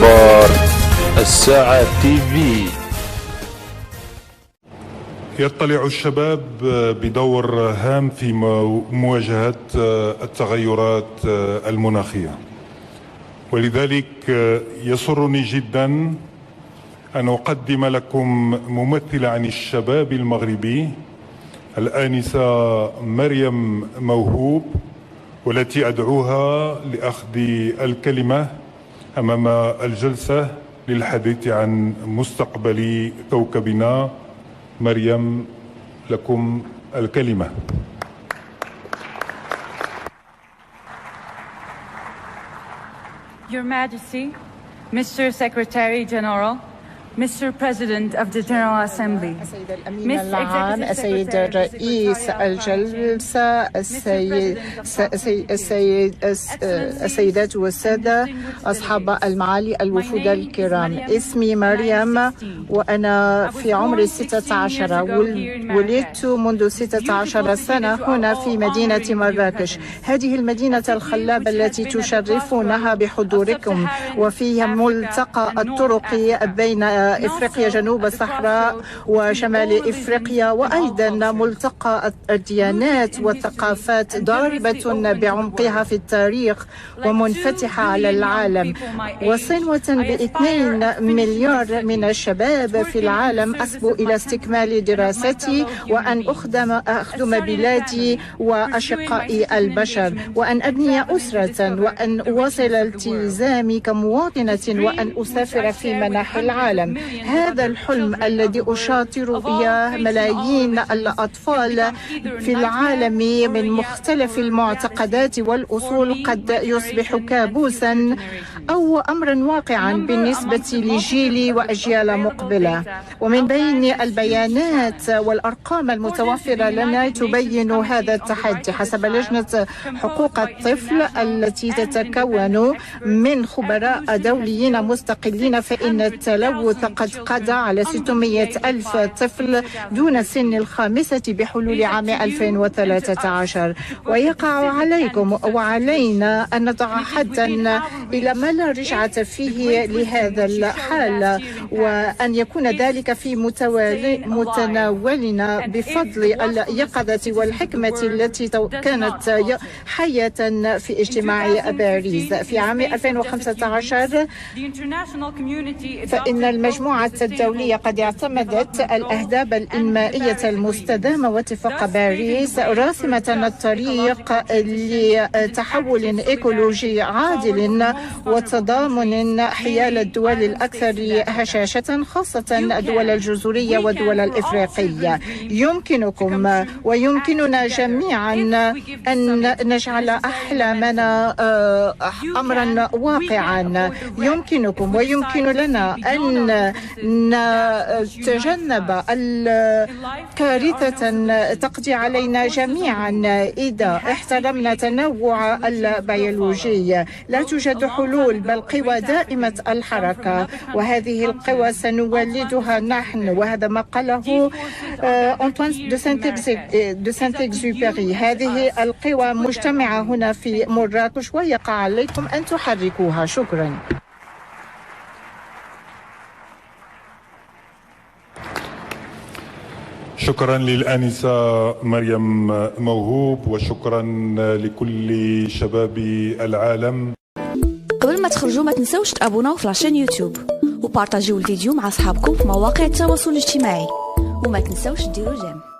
أخبار الساعة تي في. يطلع الشباب بدور هام في مواجهة التغيرات المناخية، ولذلك يسرني جدا أن أقدم لكم ممثلة عن الشباب المغربي الآنسة مريم موهوب، والتي أدعوها لأخذ الكلمة أمام الجلسة للحديث عن مستقبل كوكبنا. مريم، لكم الكلمة. Your Majesty, Mr. Secretary General, Mr. President of the General Assembly, السيد الأمين العام، السيد رئيس الجلسة، السيدات والسادة أصحاب المعالي، الوفود الكرام. اسمي مريم وأنا في عمر 16. ولدت منذ 16 سنة هنا في مدينة مراكش، هذه المدينة الخلابة التي تشرفونها بحضوركم، وفيها ملتقى الطرق بين إفريقيا جنوب الصحراء وشمال إفريقيا، وأيضا ملتقى الديانات والثقافات ضاربة بعمقها في التاريخ ومنفتحة على العالم. وصنوة ب2 مليار من الشباب في العالم أسبو إلى استكمال دراستي وأن أخدم بلادي وأشقائي البشر، وأن أبني أسرة، وأن أواصل التزامي كمواطنة، وأن أسافر في مناحي العالم. هذا الحلم الذي أشاطر إياه ملايين الأطفال في العالم من مختلف المعتقدات والأصول قد يصبح كابوسا أو أمرا واقعا بالنسبة لجيلي وأجيال مقبلة. ومن بين البيانات والأرقام المتوفرة لنا تبين هذا التحدي. حسب لجنة حقوق الطفل التي تتكون من خبراء دوليين مستقلين، فإن التلوث قد قضى على 600 ألف طفل دون سن 5 بحلول عام 2013. ويقع عليكم وعلينا أن نضع حدا إلى ما لا رجعة فيه لهذا الحال، وأن يكون ذلك في متناولنا بفضل اليقظة والحكمة التي كانت حية في اجتماع باريس في عام 2015. فإن المجموعة الدولية قد اعتمدت الأهداف الإنمائية المستدامة واتفاق باريس راسمة الطريق لتحول إيكولوجي عادل وتضامن حيال الدول الأكثر هشاشة، خاصة الدول الجزرية والدول الإفريقية. يمكنكم ويمكننا جميعا أن نجعل أحلامنا أمرا واقعا. يمكنكم ويمكن لنا أن نتجنب الكارثة تقضي علينا جميعا إذا احترمنا تنوع البيولوجي. لا توجد حلول بل قوى دائمة الحركة، وهذه القوى سنولدها نحن، وهذا ما قاله أنطوان دو سانت إكزوبيري. هذه القوى مجتمعة هنا في مراكش ويقع عليكم أن تحركوها. شكرا. شكرا للآنسة مريم موهوب، وشكرا لكل شباب العالم. قبل ما تخرجوا ما تنسوش تابوناو في لاشين يوتيوب وبارطاجيو الفيديو مع أصحابكم في مواقع التواصل الاجتماعي، وما تنسوش ديروا جيم.